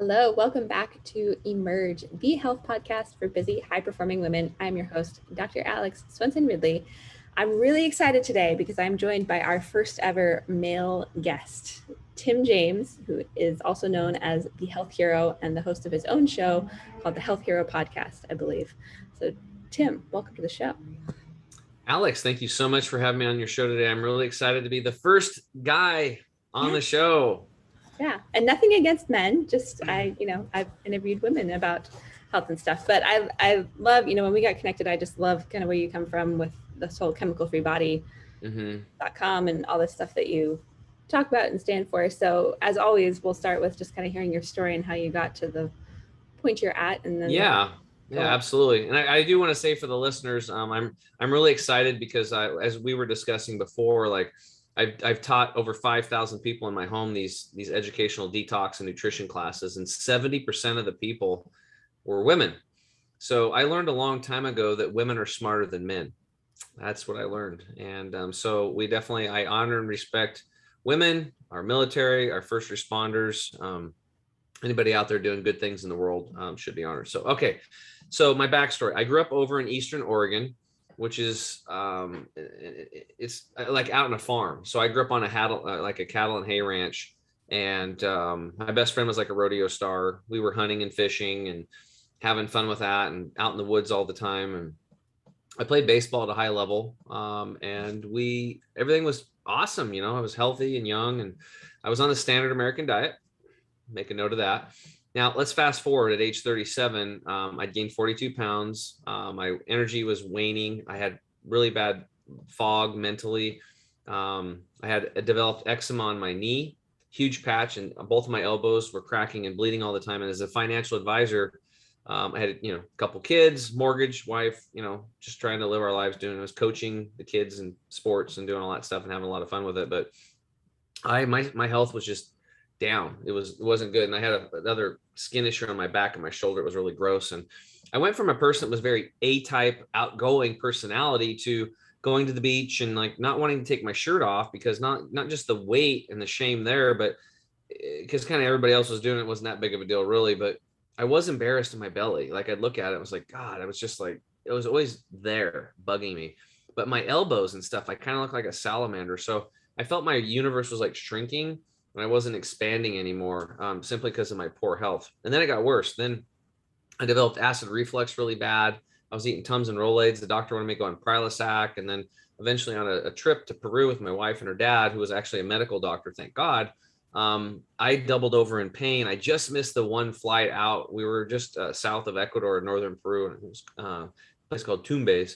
Hello, welcome back to Emerge, the health podcast for busy, high-performing women. I'm your host, Dr. Alex Swenson Ridley. I'm really excited today because I'm joined by our first ever male guest, Tim James, who is also known as the Health Hero and the host of his own show called the Health Hero Podcast, I believe. So, Tim, welcome to the show. Alex, thank you so much for having me on your show today. I'm really excited to be the first guy on the show. Yeah, and nothing against men. Just I've interviewed women about health and stuff, but I love, when we got connected, I just love kind of where you come from with this whole chemicalfreebody.com and all this stuff that you talk about and stand for. So as always, we'll start with just kind of hearing your story and how you got to the point you're at, and then yeah, absolutely. And I do want to say for the listeners, I'm really excited because as we were discussing before, like I've taught over 5,000 people in my home these educational detox and nutrition classes, and 70% of the people were women. So I learned a long time ago that women are smarter than men. That's what I learned. And so I honor and respect women, our military, our first responders, anybody out there doing good things in the world should be honored. So my backstory, I grew up over in Eastern Oregon, which is it's like out on a farm. So I grew up on a cattle and hay ranch, and my best friend was like a rodeo star. We were hunting and fishing and having fun with that, and out in the woods all the time. And I played baseball at a high level, and everything was awesome. I was healthy and young, and I was on the standard American diet. Make a note of that. Now let's fast forward at age 37. I'd gained 42 pounds. My energy was waning. I had really bad fog mentally. I had developed eczema on my knee, huge patch, and both of my elbows were cracking and bleeding all the time. And as a financial advisor, I had, a couple kids, mortgage, wife, just trying to live our lives I was coaching the kids in sports and doing all that stuff and having a lot of fun with it. But my health was just down. It wasn't good. And I had another skin issue on my back and my shoulder. It was really gross. And I went from a person that was very A-type, outgoing personality to going to the beach and like not wanting to take my shirt off, because not just the weight and the shame there, but because kind of everybody else was doing it. Wasn't that big of a deal really, but I was embarrassed in my belly. Like I'd look at it, I was like, God, I was just like, it was always there bugging me. But my elbows and stuff, I kind of look like a salamander. So I felt my universe was like shrinking, and I wasn't expanding anymore, simply because of my poor health. And then it got worse. Then I developed acid reflux really bad. I was eating Tums and Rolaids. The doctor wanted me to go on Prilosec, and then eventually on a trip to Peru with my wife and her dad, who was actually a medical doctor, thank God, I doubled over in pain. I just missed the one flight out. We were just south of Ecuador in northern Peru, and it was a place called Tumbes.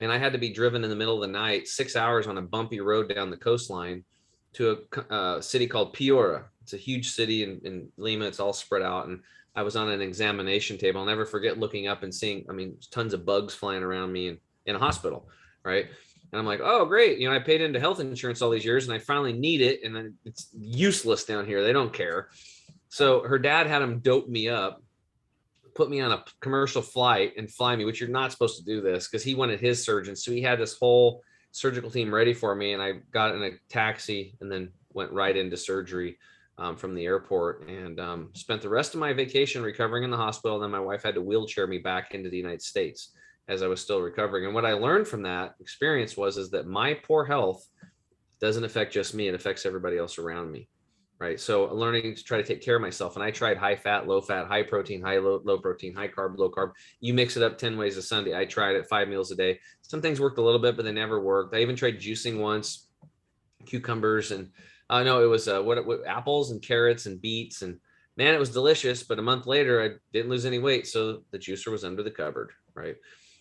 And I had to be driven in the middle of the night, 6 hours on a bumpy road down the coastline to a city called Piura. It's a huge city in Lima. It's all spread out. And I was on an examination table. I'll never forget looking up and seeing, tons of bugs flying around me in a hospital, right? And I'm like, oh, great. I paid into health insurance all these years, and I finally need it. And then it's useless down here. They don't care. So her dad had him dope me up, put me on a commercial flight and fly me, which you're not supposed to do this, because he wanted his surgeon. So he had this whole surgical team ready for me, and I got in a taxi and then went right into surgery from the airport, and spent the rest of my vacation recovering in the hospital. And then my wife had to wheelchair me back into the United States as I was still recovering. And what I learned from that experience is that my poor health doesn't affect just me. It affects everybody else around me. Right. So learning to try to take care of myself. And I tried high fat, low fat, high protein, low protein, high carb, low carb. You mix it up 10 ways a Sunday. I tried it 5 meals a day. Some things worked a little bit, but they never worked. I even tried juicing once, cucumbers, and no, it was what apples and carrots and beets, and man, it was delicious. But a month later, I didn't lose any weight. So the juicer was under the cupboard. Right.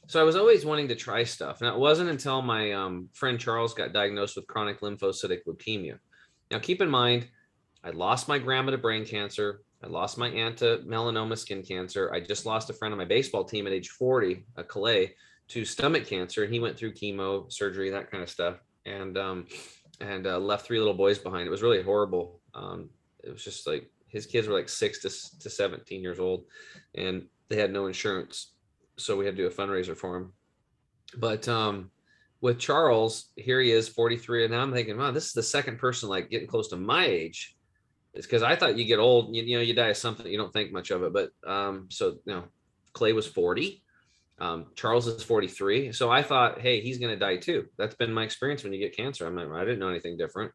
So I was always wanting to try stuff. And it wasn't until my friend Charles got diagnosed with chronic lymphocytic leukemia. Now, keep in mind, I lost my grandma to brain cancer. I lost my aunt to melanoma skin cancer. I just lost a friend on my baseball team at age 40, Calais, to stomach cancer. And he went through chemo, surgery, that kind of stuff. And left 3 little boys behind. It was really horrible. It was just like his kids were like 6 to 17 years old, and they had no insurance. So we had to do a fundraiser for him. But with Charles, here he is, 43. And now I'm thinking, wow, this is the second person like getting close to my age It's because I thought you get old, you die of something, you don't think much of it. But so Clay was 40. Charles is 43. So I thought, hey, he's going to die too. That's been my experience when you get cancer. I didn't know anything different.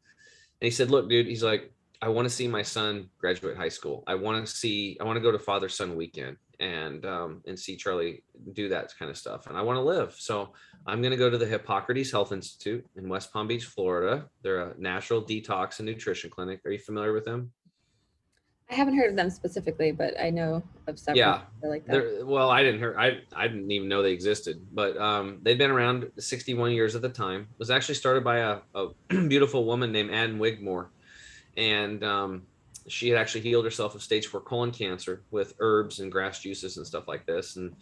And he said, look, dude, he's like, I want to see my son graduate high school. I want to go to father-son weekend and see Charlie do that kind of stuff. And I want to live. So I'm going to go to the Hippocrates Health Institute in West Palm Beach, Florida. They're a natural detox and nutrition clinic. Are you familiar with them? I haven't heard of them specifically, but I know of several Yeah. like that. Well, I didn't even know they existed, but they'd been around 61 years at the time. It was actually started by a beautiful woman named Ann Wigmore. And she had actually healed herself of stage 4 colon cancer with herbs and grass juices and stuff like this. And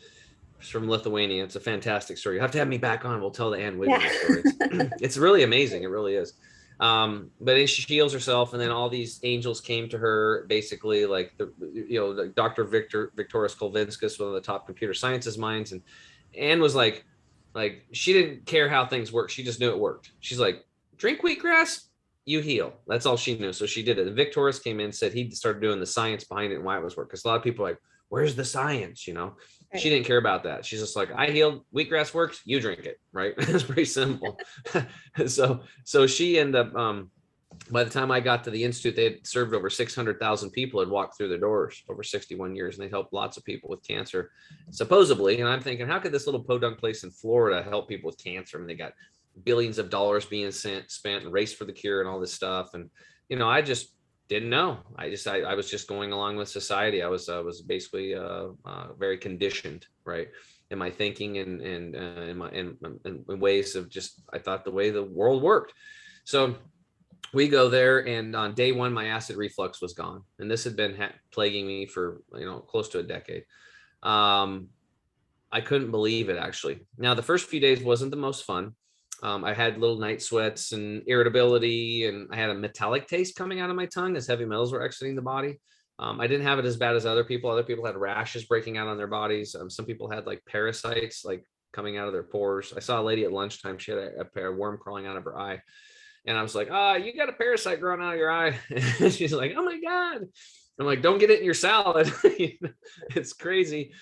it's from Lithuania. It's a fantastic story. You have to have me back on. We'll tell the Ann Wigmore story. It's really amazing. It really is. But then she heals herself, and then all these angels came to her, basically like like Dr. Victoris Kolvinskas, one of the top computer sciences minds. And Anne was like she didn't care how things work. She just knew it worked. She's like, drink wheatgrass, you heal. That's all she knew. So she did it. And Victoris came in and said he started doing the science behind it and why it was work. Because a lot of people are like, where's the science? Right. She didn't care about that. She's just like, I healed, wheatgrass works, you drink it, right? It's pretty simple. so she ended up, by the time I got to the Institute, they had served over 600,000 people, had walked through the doors over 61 years, and they helped lots of people with cancer, supposedly. And I'm thinking, how could this little podunk place in Florida help people with cancer? I mean, they got billions of dollars being spent and Race for the Cure and all this stuff. And, I just didn't know. I was just going along with society. I was basically very conditioned, right, in my thinking and in ways of just, I thought the way the world worked. So we go there, and on day one, my acid reflux was gone, and this had been plaguing me for close to a decade. I couldn't believe it, actually. Now, the first few days wasn't the most fun. I had little night sweats and irritability, and I had a metallic taste coming out of my tongue as heavy metals were exiting the body. I didn't have it as bad as other people. Other people had rashes breaking out on their bodies. Some people had like parasites like coming out of their pores. I saw a lady at lunchtime. She had a worm crawling out of her eye. And I was like, you got a parasite growing out of your eye. And she's like, oh my God. I'm like, don't get it in your salad. It's crazy.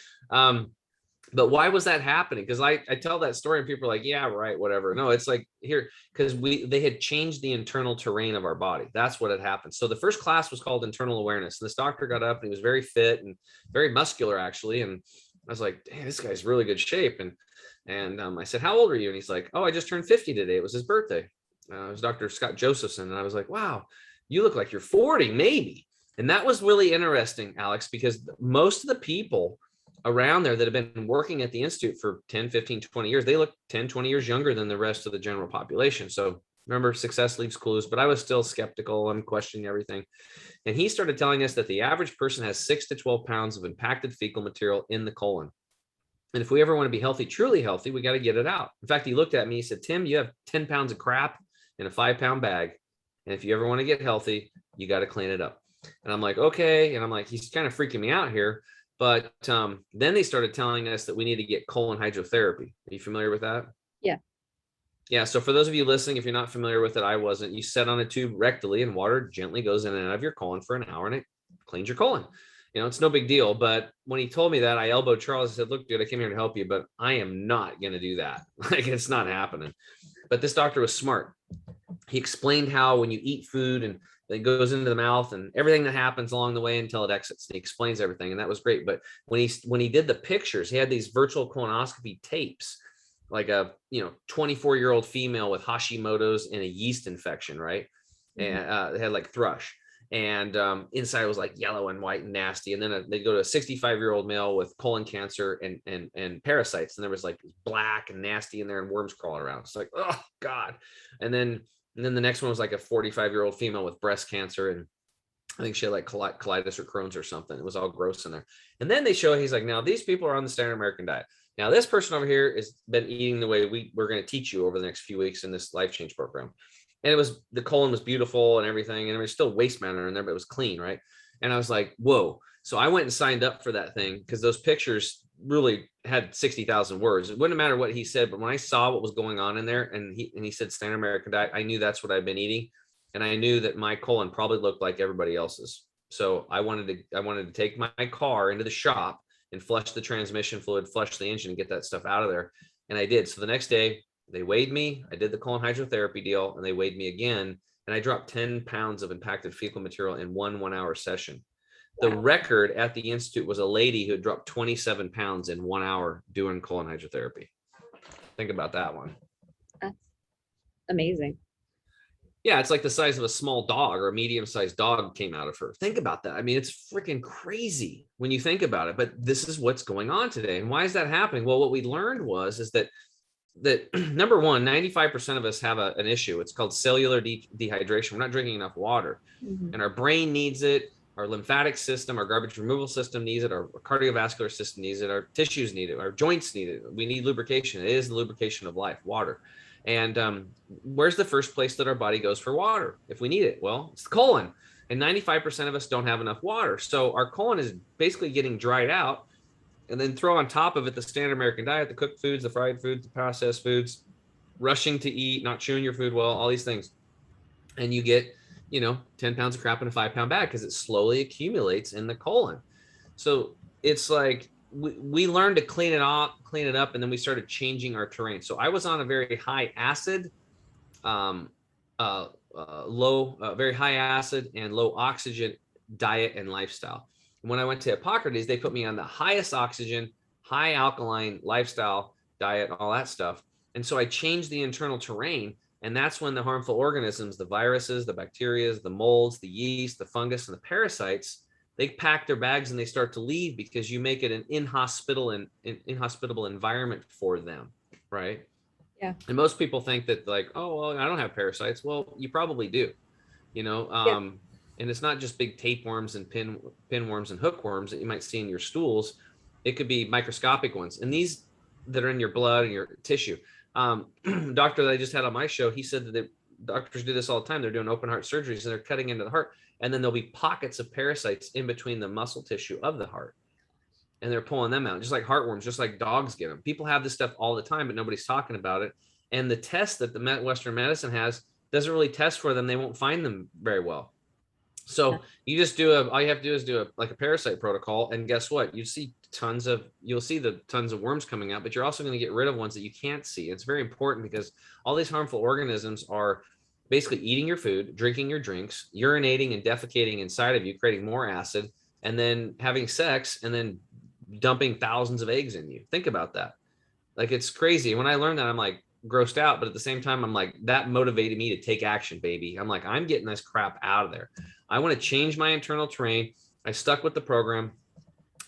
But why was that happening? Because I tell that story and people are like, yeah, right, whatever. No, it's like here, because they had changed the internal terrain of our body. That's what had happened. So the first class was called internal awareness. And this doctor got up and he was very fit and very muscular, actually. And I was like, damn, this guy's really good shape. And I said, how old are you? And he's like, oh, I just turned 50 today. It was his birthday. It was Dr. Scott Josephson. And I was like, wow, you look like you're 40, maybe. And that was really interesting, Alex, because most of the people around there that have been working at the Institute for 10, 15, 20 years, they look 10, 20 years younger than the rest of the general population. So remember, success leaves clues, but I was still skeptical. I'm questioning everything. And he started telling us that the average person has 6 to 12 pounds of impacted fecal material in the colon. And if we ever want to be healthy, truly healthy, we got to get it out. In fact, he looked at me, he said, Tim, you have 10 pounds of crap in a 5-pound bag. And if you ever want to get healthy, you got to clean it up. And I'm like, okay. And I'm like, he's kind of freaking me out here. But then they started telling us that we need to get colon hydrotherapy. Are you familiar with that? Yeah. Yeah. So for those of you listening, if you're not familiar with it, I wasn't. You set on a tube rectally and water gently goes in and out of your colon for an hour and it cleans your colon. It's no big deal. But when he told me that, I elbowed Charles and said, look, dude, I came here to help you, but I am not going to do that. Like, it's not happening. But this doctor was smart. He explained how when you eat food and it goes into the mouth and everything that happens along the way until it exits. And he explains everything. And that was great. But when he did the pictures, he had these virtual colonoscopy tapes, like a 24-year-old female with Hashimoto's and a yeast infection, right? Mm-hmm. And they had like thrush. And inside was like yellow and white and nasty. And then they go to a 65-year-old male with colon cancer and parasites. And there was like black and nasty in there and worms crawling around. It's like, oh God. And then the next one was like a 45-year-old female with breast cancer. And I think she had like colitis or Crohn's or something. It was all gross in there. And then they show, he's like, now these people are on the standard American diet. Now this person over here has been eating the way we're going to teach you over the next few weeks in this life change program. And the colon was beautiful and everything. And there was still waste matter in there, but it was clean. Right. And I was like, whoa. So I went and signed up for that thing because those pictures really had 60,000 words. It wouldn't matter what he said, but when I saw what was going on in there and he said standard American diet, I knew that's what I've been eating. and I knew that my colon probably looked like everybody else's. So I wanted to take my car into the shop and flush the transmission fluid, flush the engine, and get that stuff out of there. And I did. So the next day they weighed me. I did the colon hydrotherapy deal, and they weighed me again. And I dropped 10 pounds of impacted fecal material in 1 hour session. The record at the Institute was a lady who had dropped 27 pounds in 1 hour doing colon hydrotherapy. Think about that one. That's amazing. Yeah, it's like the size of a small dog, or a medium-sized dog came out of her. Think about that. I mean, it's freaking crazy when you think about it, but this is what's going on today. And why is that happening? Well, what we learned is that number one, 95% of us have an issue. It's called cellular dehydration. We're not drinking enough water, and our brain needs it. Our lymphatic system, our garbage removal system needs it. Our cardiovascular system needs it. Our tissues need it. Our joints need it. We need lubrication. It is the lubrication of life, water. And where's the first place that our body goes for water if we need it? Well, it's the colon. And 95% of us don't have enough water. So our colon is basically getting dried out. And then throw on top of it the standard American diet, the cooked foods, the fried foods, the processed foods, rushing to eat, not chewing your food well, all these things. And you get 10 pounds of crap in a 5-pound bag because it slowly accumulates in the colon. So it's like we learned to clean it up, and then we started changing our terrain. So I was on a very high acid, very high acid and low oxygen diet and lifestyle. When I went to Hippocrates, they put me on the highest oxygen, high alkaline lifestyle diet, all that stuff. And so I changed the internal terrain. And that's when the harmful organisms, the viruses, the bacteria, the molds, the yeast, the fungus, and the parasites, they pack their bags and they start to leave because you make it an inhospitable environment for them, right? Yeah. And most people think that like, oh, well, I don't have parasites. Well, you probably do, and it's not just big tapeworms and pinworms and hookworms that you might see in your stools. It could be microscopic ones. And these that are in your blood and your tissue. Doctor that I just had on my show, he said that doctors do this all the time. They're doing open heart surgeries and they're cutting into the heart. And then there'll be pockets of parasites in between the muscle tissue of the heart. And they're pulling them out, just like heartworms, just like dogs get them. People have this stuff all the time, but nobody's talking about it. And the test that the Western medicine has doesn't really test for them. They won't find them very well. So you just all you have to do is do a parasite protocol. And guess what? You'll see the tons of worms coming out, but you're also going to get rid of ones that you can't see. It's very important because all these harmful organisms are basically eating your food, drinking your drinks, urinating and defecating inside of you, creating more acid, and then having sex and then dumping thousands of eggs in you. Think about that. Like, it's crazy. When I learned that, I'm like grossed out, but at the same time, I'm like, that motivated me to take action, baby. I'm like, I'm getting this crap out of there. I want to change my internal terrain. I stuck with the program.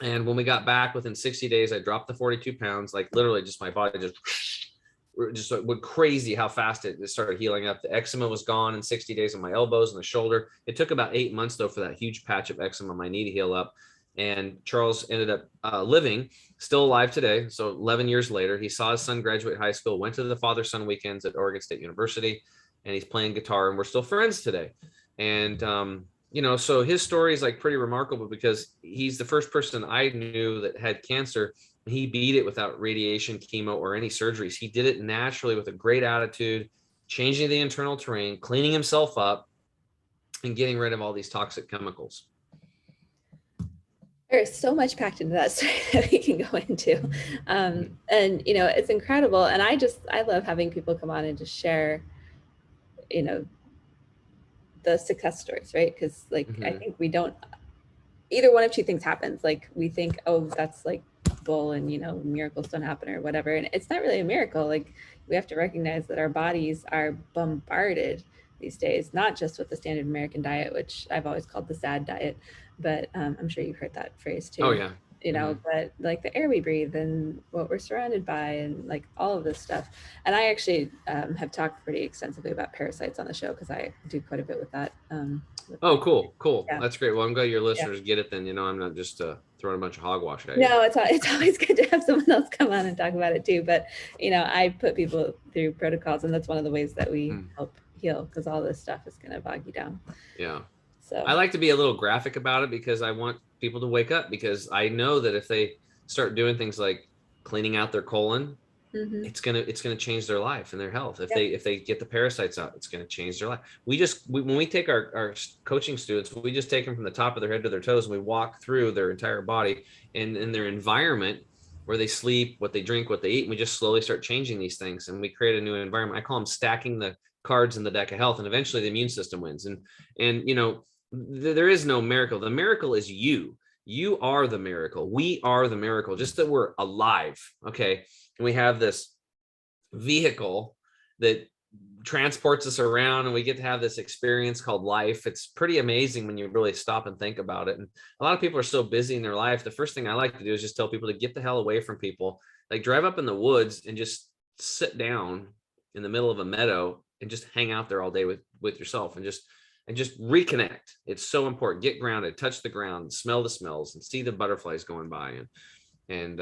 And when we got back within 60 days, I dropped the 42 pounds, like literally just my body just went crazy how fast it started healing up. The eczema was gone in 60 days on my elbows and the shoulder. It took about 8 months though for that huge patch of eczema on my knee to heal up. And Charles ended up living, still alive today. So 11 years later, he saw his son graduate high school, went to the father-son weekends at Oregon State University, and he's playing guitar, and we're still friends today. And, so his story is like pretty remarkable because he's the first person I knew that had cancer. He beat it without radiation, chemo, or any surgeries. He did it naturally with a great attitude, changing the internal terrain, cleaning himself up, and getting rid of all these toxic chemicals. There's so much packed into that story that we can go into. And, it's incredible. And I love having people come on and just share, the success stories, right? Because I think we don't, either one of two things happens. Like we think, oh, that's like bull and, miracles don't happen or whatever. And it's not really a miracle. Like we have to recognize that our bodies are bombarded these days, not just with the standard American diet, which I've always called the sad diet, but I'm sure you've heard that phrase too. Oh yeah. But like the air we breathe and what we're surrounded by and like all of this stuff. And I actually have talked pretty extensively about parasites on the show because I do quite a bit with that. Cool. Yeah. That's great. Well, I'm glad your listeners get it then. I'm not just throwing a bunch of hogwash at you. No, it's always good to have someone else come on and talk about it too. But, I put people through protocols, and that's one of the ways that we help heal because all this stuff is going to bog you down. Yeah. So I like to be a little graphic about it because I want people to wake up, because I know that if they start doing things like cleaning out their colon, Mm-hmm. it's gonna change their life and their health. If Yep. they get the parasites out, it's gonna change their life. When we take our coaching students, we just take them from the top of their head to their toes, and we walk through their entire body and in their environment, where they sleep, what they drink, what they eat, and we just slowly start changing these things, and we create a new environment. I call them stacking the cards in the deck of health, and eventually the immune system wins. And there is no miracle. The miracle is you. You are the miracle. We are the miracle, just that we're alive. Okay. And we have this vehicle that transports us around, and we get to have this experience called life. It's pretty amazing when you really stop and think about it. And a lot of people are so busy in their life. The first thing I like to do is just tell people to get the hell away from people. Like, drive up in the woods and just sit down in the middle of a meadow and just hang out there all day with yourself, and just reconnect. It's so important. Get grounded, touch the ground, smell the smells, and see the butterflies going by, and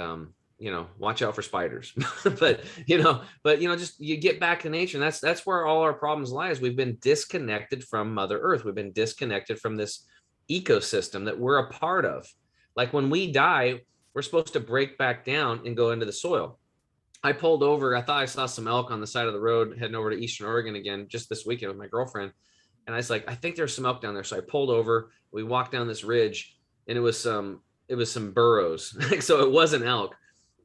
watch out for spiders. but just you get back to nature. And that's where all our problems lies. We've been disconnected from Mother Earth. We've been disconnected from this ecosystem that we're a part of. Like, when we die, we're supposed to break back down and go into the soil. I pulled over. I thought I saw some elk on the side of the road heading over to Eastern Oregon again just this weekend with my girlfriend. And I was like, I think there's some elk down there. So I pulled over. We walked down this ridge, and it was some burrows. So it wasn't elk,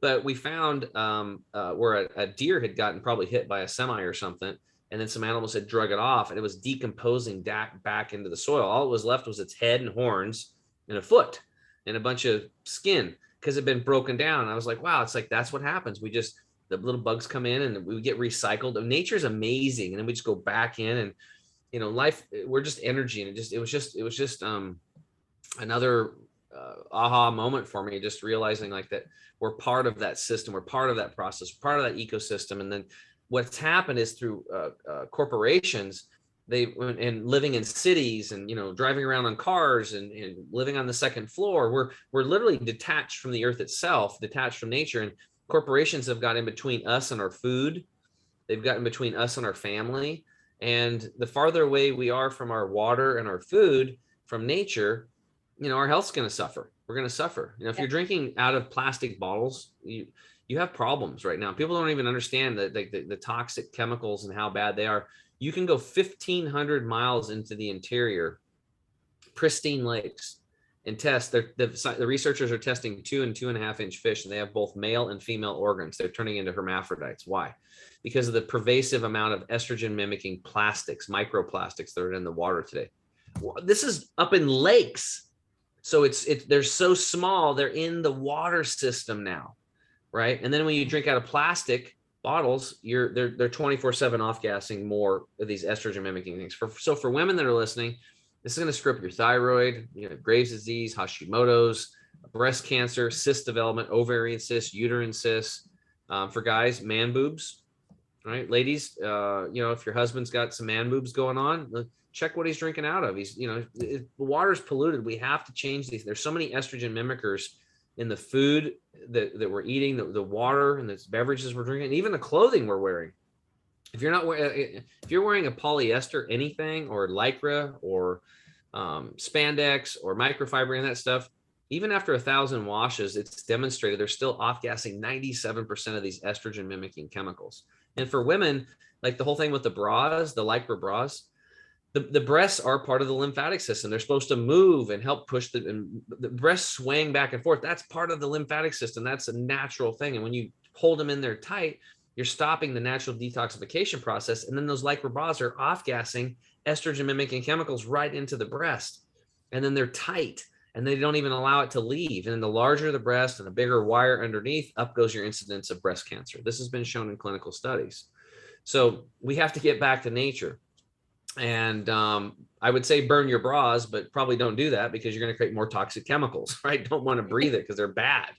but we found where a deer had gotten probably hit by a semi or something, and then some animals had drug it off, and it was decomposing back into the soil. All it was left was its head and horns and a foot and a bunch of skin, because it had been broken down. I was like, wow, it's like, that's what happens. The little bugs come in and we get recycled. Nature's amazing. And then we just go back in, and life, we're just energy. And it was just another aha moment for me, just realizing like that we're part of that system, we're part of that process, part of that ecosystem. And then what's happened is through corporations, and living in cities, and driving around on cars, and living on the second floor, we're literally detached from the earth itself, detached from nature. And corporations have got in between us and our food. They've gotten between us and our family. And the farther away we are from our water and our food, from nature, our health's going to suffer. We're going to suffer. If you're drinking out of plastic bottles, you have problems right now. People don't even understand the toxic chemicals and how bad they are. You can go 1,500 miles into the interior, pristine lakes, and test. The researchers are testing 2 and 2.5 inch fish, and they have both male and female organs. They're turning into hermaphrodites. Why? Because of the pervasive amount of estrogen mimicking plastics, microplastics that are in the water today. This is up in lakes. So they're so small, they're in the water system now, right? And then when you drink out of plastic bottles, they're 24/7 off-gassing more of these estrogen mimicking things. So for women that are listening, this is going to screw up your thyroid, Graves' disease, Hashimoto's, breast cancer, cyst development, ovarian cysts, uterine cysts. For guys, man boobs, right? Ladies, if your husband's got some man boobs going on, check what he's drinking out of. The water's polluted. We have to change these. There's so many estrogen mimickers in the food that we're eating, the water and the beverages we're drinking, and even the clothing we're wearing. If you're wearing a polyester anything, or lycra, or spandex, or microfiber and that stuff, even after 1,000 washes, it's demonstrated they're still off-gassing 97% of these estrogen mimicking chemicals. And for women, like the whole thing with the bras, the lycra bras, the breasts are part of the lymphatic system. They're supposed to move and help push the breasts swaying back and forth. That's part of the lymphatic system. That's a natural thing. And when you hold them in there tight, you're stopping the natural detoxification process. And then those lycra bras are off-gassing estrogen mimicking chemicals right into the breast. And then they're tight, and they don't even allow it to leave. And then the larger the breast and the bigger wire underneath, up goes your incidence of breast cancer. This has been shown in clinical studies. So we have to get back to nature. And I would say burn your bras, but probably don't do that, because you're going to create more toxic chemicals, right? Don't want to breathe it because they're bad,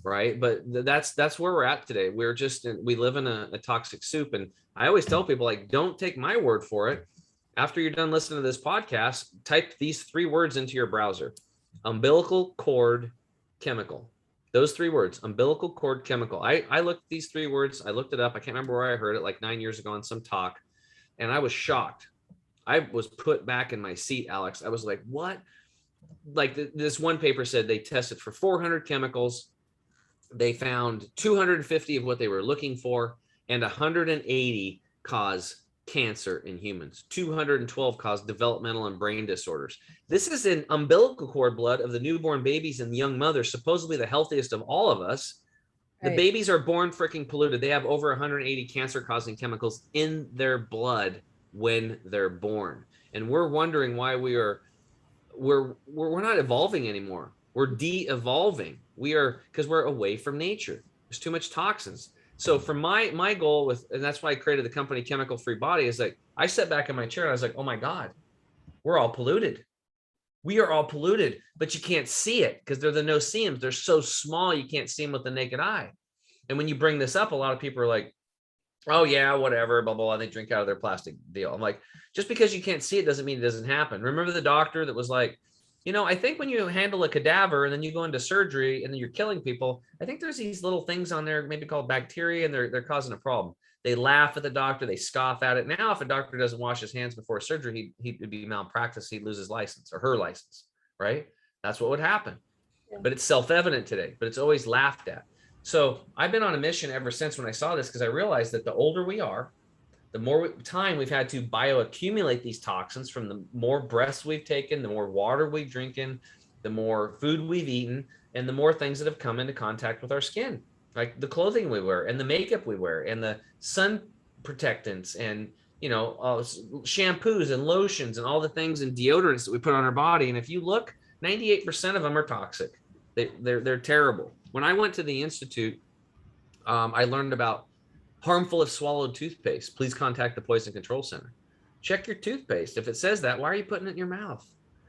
right? But that's where we're at today. We live in a toxic soup. And I always tell people, like, don't take my word for it. After you're done listening to this podcast, type these 3 words into your browser: umbilical cord chemical. Those 3 words, umbilical cord chemical. I looked at these 3 words. I looked it up. I can't remember where I heard it, like 9 years ago on some talk. And I was shocked. I was put back in my seat, Alex. I was like, what? Like this one paper said they tested for 400 chemicals. they found 250 of what they were looking for, and 180 cause cancer in humans. 212 cause developmental and brain disorders. This is in umbilical cord blood of the newborn babies and young mothers, supposedly the healthiest of all of us. The Right. babies are born freaking polluted. They have over 180 cancer causing chemicals in their blood when they're born. And we're wondering why we're not evolving anymore. We're de-evolving. We are, because we're away from nature. There's too much toxins. So for my goal with, and that's why I created the company Chemical Free Body, is like I sat back in my chair and I was like, oh my God, we're all polluted. We are all polluted, but you can't see it because they're the no-see-ums. They're so small you can't see them with the naked eye. And when you bring this up, a lot of people are like, oh yeah, whatever, blah, blah, blah. They drink out of their plastic deal. I'm like, just because you can't see it doesn't mean it doesn't happen. Remember the doctor that was like, I think when you handle a cadaver and then you go into surgery and then you're killing people, I think there's these little things on there, maybe called bacteria, and they're causing a problem. They laugh at the doctor, they scoff at it. Now, if a doctor doesn't wash his hands before surgery, he'd be malpractice, he'd lose his license or her license, right? That's what would happen. Yeah. But it's self-evident today, but it's always laughed at. So I've been on a mission ever since when I saw this, because I realized that the older we are, the more time we've had to bioaccumulate these toxins from the more breaths we've taken, the more water we've drinking, the more food we've eaten, and the more things that have come into contact with our skin, like the clothing we wear and the makeup we wear and the sun protectants and shampoos and lotions and all the things and deodorants that we put on our body. And if you look, 98% of them are toxic. They're terrible. When I went to the Institute, I learned about harmful if swallowed toothpaste. Please contact the Poison Control Center. Check your toothpaste. If it says that, why are you putting it in your mouth?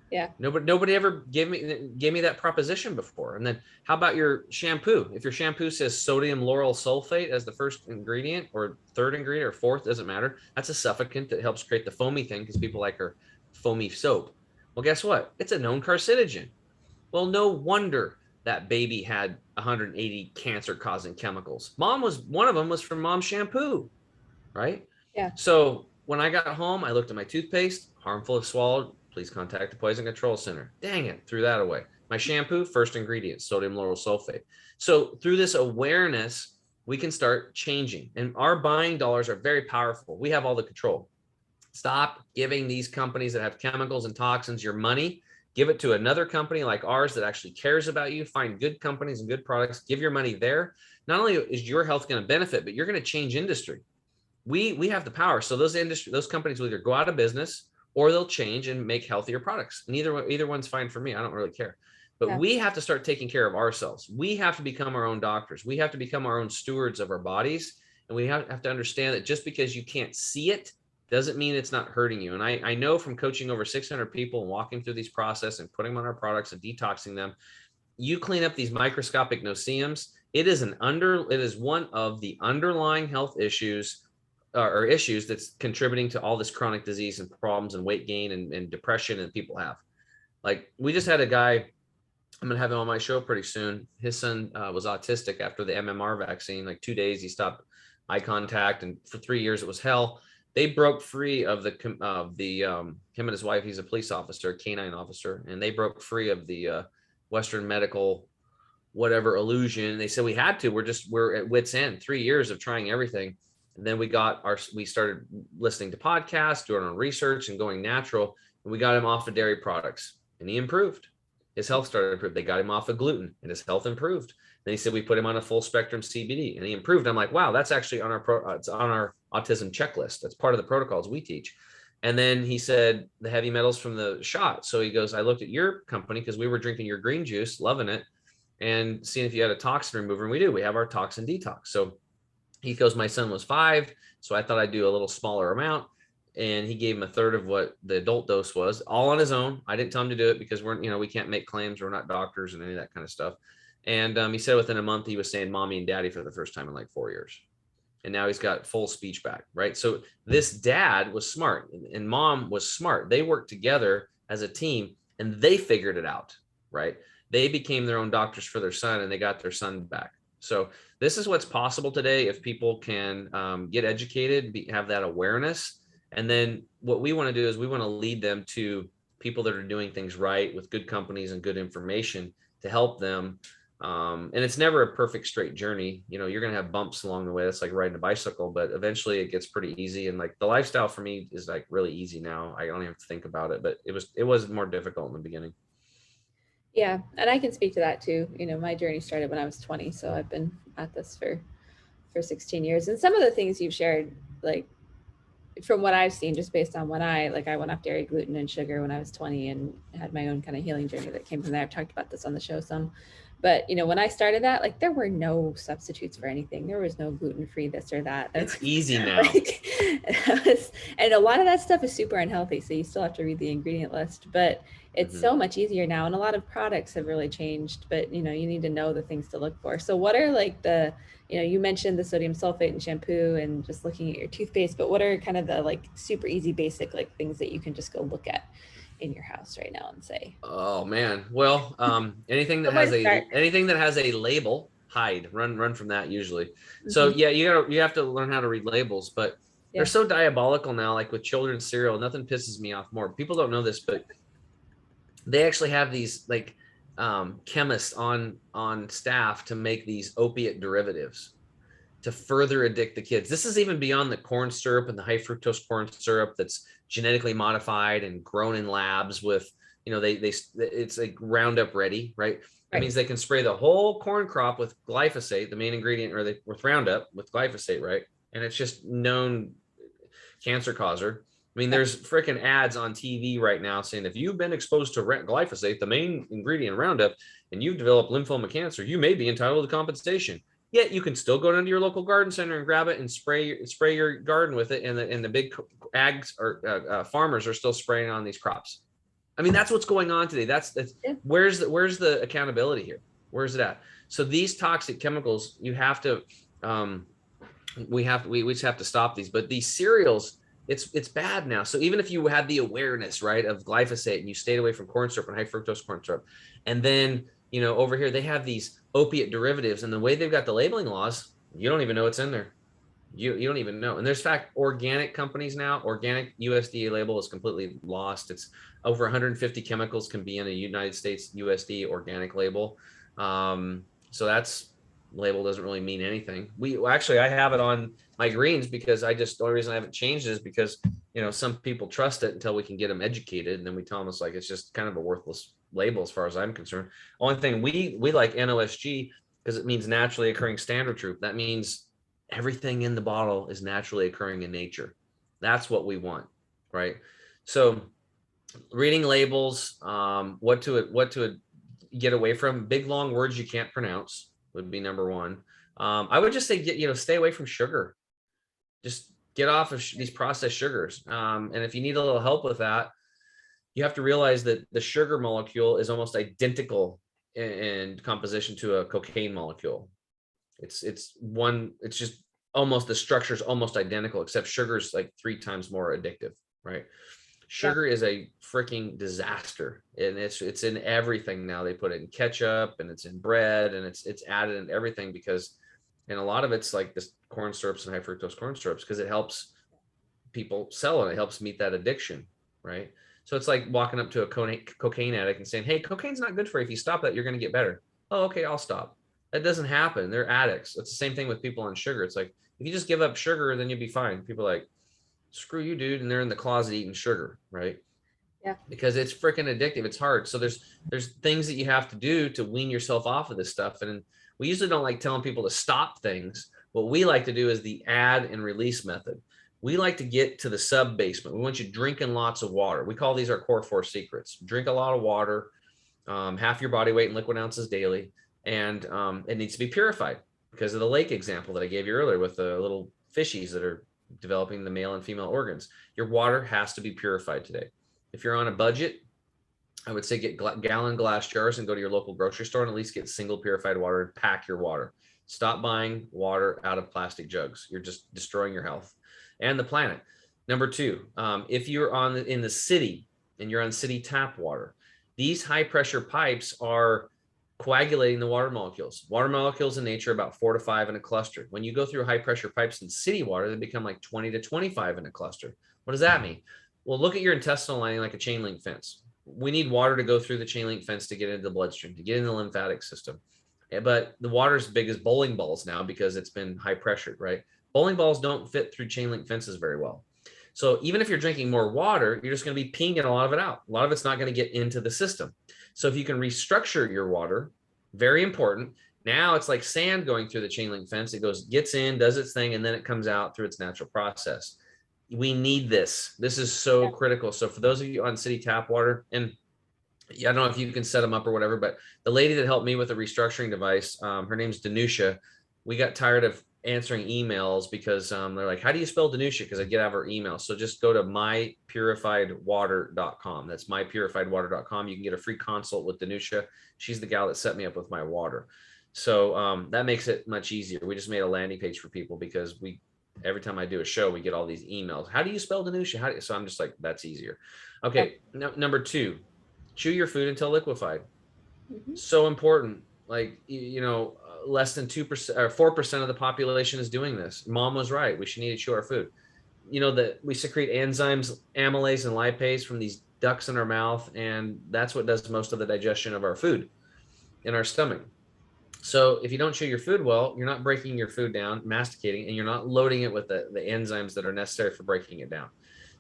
Yeah. Nobody ever gave me that proposition before. And then how about your shampoo? If your shampoo says sodium lauryl sulfate as the first ingredient or third ingredient or fourth, doesn't matter. That's a suffocant that helps create the foamy thing because people like our foamy soap. Well, guess what? It's a known carcinogen. Well, no wonder that baby had 180 cancer causing chemicals. One of them was from mom's shampoo, right? Yeah. So when I got home, I looked at my toothpaste, harmful if swallowed, please contact the Poison Control Center. Dang it, threw that away. My shampoo, first ingredient, sodium lauryl sulfate. So through this awareness, we can start changing. And our buying dollars are very powerful. We have all the control. Stop giving these companies that have chemicals and toxins your money. Give it to another company like ours that actually cares about you. Find good companies and good products. Give your money there. Not only is your health going to benefit, but you're going to change industry. We have the power. So those companies will either go out of business or they'll change and make healthier products. And either one's fine for me. I don't really care. But we have to start taking care of ourselves. We have to become our own doctors. We have to become our own stewards of our bodies. And we have to understand that just because you can't see it doesn't mean it's not hurting you. And I know from coaching over 600 people and walking through these process and putting them on our products and detoxing them, you clean up these microscopic no-see-ums. It is one of the underlying health issues or issues that's contributing to all this chronic disease and problems and weight gain and depression that people have. Like we just had a guy, I'm going to have him on my show pretty soon. His son was autistic after the MMR vaccine. Like 2 days, he stopped eye contact. And for 3 years, it was hell. They broke free of him and his wife. He's a police officer, canine officer, and they broke free of the Western medical whatever illusion. They said we had to. We're at wit's end. 3 years of trying everything, and then we started listening to podcasts, doing our research, and going natural. And we got him off of dairy products, and he improved. His health started to improve. They got him off of gluten, and his health improved. Then he said we put him on a full spectrum CBD, and he improved. I'm like, wow, that's actually on it's on our autism checklist. That's part of the protocols we teach. And then he said the heavy metals from the shot. So he goes, I looked at your company because we were drinking your green juice, loving it, and seeing if you had a toxin remover. And we do. We have our toxin detox. So he goes, my son was 5, so I thought I'd do a little smaller amount. And he gave him a third of what the adult dose was, all on his own. I didn't tell him to do it because we can't make claims. We're not doctors and any of that kind of stuff. And he said within a month, he was saying mommy and daddy for the first time in like 4 years. And now he's got full speech back, right? So this dad was smart and mom was smart. They worked together as a team and they figured it out, right? They became their own doctors for their son and they got their son back. So this is what's possible today if people can get educated, have that awareness. And then what we want to do is we want to lead them to people that are doing things right with good companies and good information to help them And it's never a perfect straight journey. You're going to have bumps along the way. It's like riding a bicycle, but eventually it gets pretty easy. And like the lifestyle for me is like really easy now. I don't even have to think about it, but it was more difficult in the beginning. Yeah, and I can speak to that too. My journey started when I was 20, so I've been at this for 16 years. And some of the things you've shared, like from what I've seen, just based on when I went off dairy, gluten, and sugar when I was 20 and had my own kind of healing journey that came from there. I've talked about this on the show some. But when I started that, like there were no substitutes for anything. There was no gluten-free this or that. It's easy now. Like, and a lot of that stuff is super unhealthy. So you still have to read the ingredient list. But it's so much easier now. And a lot of products have really changed. But you need to know the things to look for. So what are like you mentioned the sodium sulfate in shampoo and just looking at your toothpaste, but what are kind of the like super easy basic like things that you can just go look at in your house right now and say, Oh man. Well, anything that has a label, hide, run from that usually. So yeah, you have to learn how to read labels, but they're so diabolical now, like with children's cereal. Nothing pisses me off more. People don't know this, but they actually have these like chemists on staff to make these opiate derivatives to further addict the kids. This is even beyond the corn syrup and the high fructose corn syrup that's genetically modified and grown in labs with, it's like Roundup ready, right? That means they can spray the whole corn crop with glyphosate, the main ingredient, or with Roundup with glyphosate, right? And it's just known cancer causer. I mean, there's freaking ads on TV right now saying if you've been exposed to glyphosate, the main ingredient in Roundup, and you've developed lymphoma cancer, you may be entitled to compensation. Yet you can still go down to your local garden center and grab it and spray your garden with it, and the big ags or farmers are still spraying on these crops. I mean, that's what's going on today. That's where's the accountability here? Where's it at? So these toxic chemicals, you have to we just have to stop these. But these cereals, it's bad now. So even if you had the awareness, right, of glyphosate and you stayed away from corn syrup and high fructose corn syrup, and then over here they have these opiate derivatives, and the way they've got the labeling laws, you don't even know what's in there. You don't even know. And there's organic companies now. Organic USDA label is completely lost. It's over 150 chemicals can be in a United States USDA organic label. So that's label doesn't really mean anything. I have it on my greens because the only reason I haven't changed it is because some people trust it until we can get them educated, and then we tell them it's like it's just kind of a worthless label as far as I'm concerned. Only thing we like NOSG because it means naturally occurring standard truth. That means everything in the bottle is naturally occurring in nature. That's what we want, right? So reading labels, what to get away from. Big long words you can't pronounce would be number one. I would just say stay away from sugar. Just get off of these processed sugars. And if you need a little help with that, you have to realize that the sugar molecule is almost identical in composition to a cocaine molecule. It's just almost, the structure is almost identical, except sugar is like 3 times more addictive, right? Sugar is a freaking disaster, and it's in everything now. They put it in ketchup, and it's in bread, and it's added in everything and a lot of it's like this corn syrups and high fructose corn syrups because it helps people sell it. It helps meet that addiction, right? So it's like walking up to a cocaine addict and saying, "Hey, cocaine's not good for you. If you stop that, you're going to get better." Oh, okay, I'll stop. That doesn't happen. They're addicts. It's the same thing with people on sugar. It's like, if you just give up sugar, then you'll be fine. People are like, screw you, dude. And they're in the closet eating sugar, right? Yeah. Because it's freaking addictive. It's hard. So there's things that you have to do to wean yourself off of this stuff. And we usually don't like telling people to stop things. What we like to do is the add and release method. We like to get to the sub basement. We want you drinking lots of water. We call these our core 4 secrets. Drink a lot of water, half your body weight in liquid ounces daily. And it needs to be purified because of the lake example that I gave you earlier with the little fishies that are developing the male and female organs. Your water has to be purified today. If you're on a budget, I would say get gallon glass jars and go to your local grocery store and at least get single purified water and pack your water. Stop buying water out of plastic jugs. You're just destroying your health and the planet. Number 2, if you're in the city and you're on city tap water, these high pressure pipes are coagulating the water molecules. Water molecules in nature are about 4 to 5 in a cluster. When you go through high pressure pipes in city water, they become like 20 to 25 in a cluster. What does that mean? Well, look at your intestinal lining like a chain link fence. We need water to go through the chain link fence to get into the bloodstream, to get in the lymphatic system. but the water's big as bowling balls now because it's been high pressured, right? Bowling balls don't fit through chain link fences very well. So even if you're drinking more water, you're just going to be peeing a lot of it out. A lot of it's not going to get into the system. So if you can restructure your water, very important. Now it's like sand going through the chain link fence. It gets in, does its thing, and then it comes out through its natural process. We need this. This is so critical. So for those of you on city tap water, and I don't know if you can set them up or whatever, but the lady that helped me with the restructuring device, her name's Danusha. We got tired of answering emails because they're like, how do you spell Danusha? Because I get out of her email. So just go to mypurifiedwater.com. That's mypurifiedwater.com. You can get a free consult with Danusha. She's the gal that set me up with my water. So that makes it much easier. We just made a landing page for people because every time I do a show, we get all these emails. How do you spell Danusha? So I'm just like, that's easier. Okay. Number 2, chew your food until liquefied. So important. Like, less than 2% or 4% of the population is doing this. Mom was right. We should need to chew our food. That we secrete enzymes, amylase and lipase from these ducts in our mouth. And that's what does most of the digestion of our food in our stomach. So if you don't chew your food well, you're not breaking your food down, masticating, and you're not loading it with the enzymes that are necessary for breaking it down.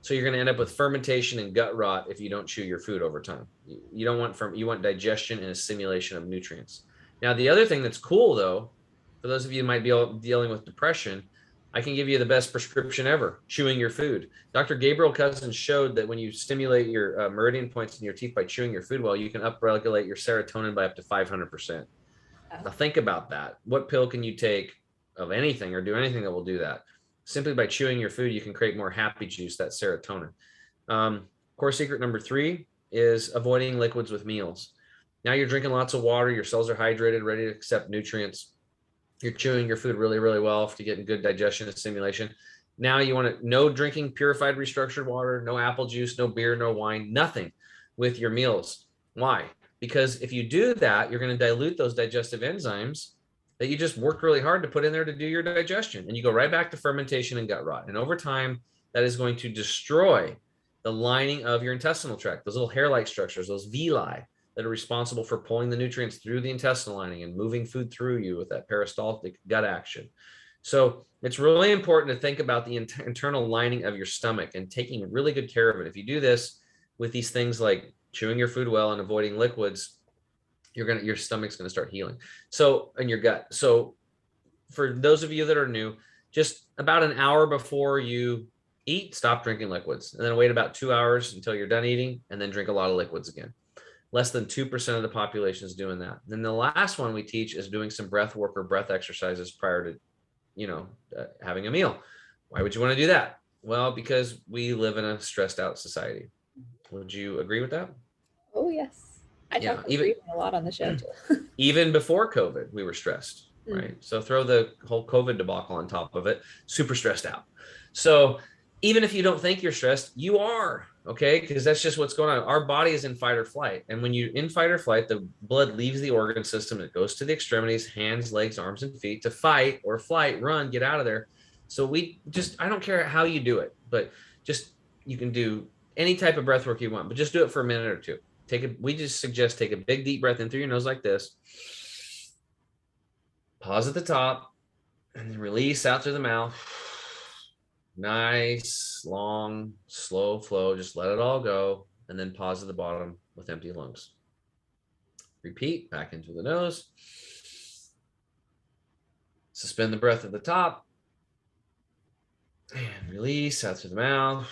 So you're going to end up with fermentation and gut rot if you don't chew your food over time. You don't want you want digestion and assimilation of nutrients. Now, the other thing that's cool, though, for those of you who might be dealing with depression, I can give you the best prescription ever, chewing your food. Dr. Gabriel Cousens showed that when you stimulate your meridian points in your teeth by chewing your food well, you can upregulate your serotonin by up to 500%. Now think about that. What pill can you take of anything or do anything that will do that? Simply by chewing your food, you can create more happy juice, that serotonin. Core secret number 3 is avoiding liquids with meals. Now you're drinking lots of water, your cells are hydrated, ready to accept nutrients. You're chewing your food really, really well to get good digestion and stimulation. Now you want no drinking purified, restructured water, no apple juice, no beer, no wine, nothing with your meals. Why? Because if you do that, you're going to dilute those digestive enzymes that you just worked really hard to put in there to do your digestion. And you go right back to fermentation and gut rot. And over time, that is going to destroy the lining of your intestinal tract, those little hair-like structures, those villi that are responsible for pulling the nutrients through the intestinal lining and moving food through you with that peristaltic gut action. So it's really important to think about the internal lining of your stomach and taking really good care of it. If you do this with these things like chewing your food well and avoiding liquids, your stomach's going to start healing. So, and your gut. So for those of you that are new, just about an hour before you eat, stop drinking liquids, and then wait about 2 hours until you're done eating, and then drink a lot of liquids again. Less than 2% of the population is doing that. Then the last one we teach is doing some breath work or breath exercises prior to, having a meal. Why would you want to do that? Well, because we live in a stressed out society. Would you agree with that? Oh, yes. I talk about breathing a lot on the show too. Even before COVID, we were stressed, right? So throw the whole COVID debacle on top of it, super stressed out. So even if you don't think you're stressed, you are, okay? Because that's just what's going on. Our body is in fight or flight. And when you're in fight or flight, the blood leaves the organ system. It goes to the extremities, hands, legs, arms, and feet to fight or flight, run, get out of there. So I don't care how you do it, but you can do any type of breath work you want, but just do it for a minute or two. We just suggest take a big deep breath in through your nose like this. Pause at the top and then release out through the mouth. Nice, long, slow flow. Just let it all go. And then pause at the bottom with empty lungs. Repeat back into the nose. Suspend the breath at the top. And release out through the mouth.